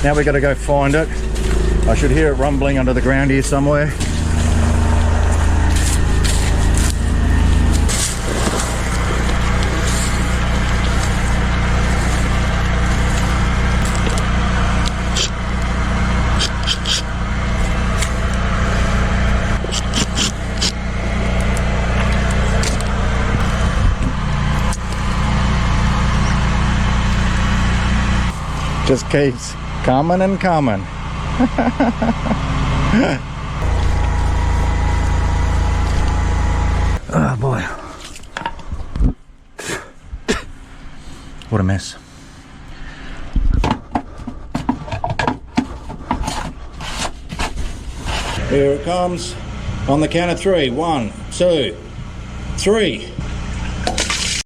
Now we got to go find it. I should hear it rumbling under the ground here somewhere. Just keeps coming and coming. Oh boy. What a mess. Here it comes on the count of three. 1, 2, 3.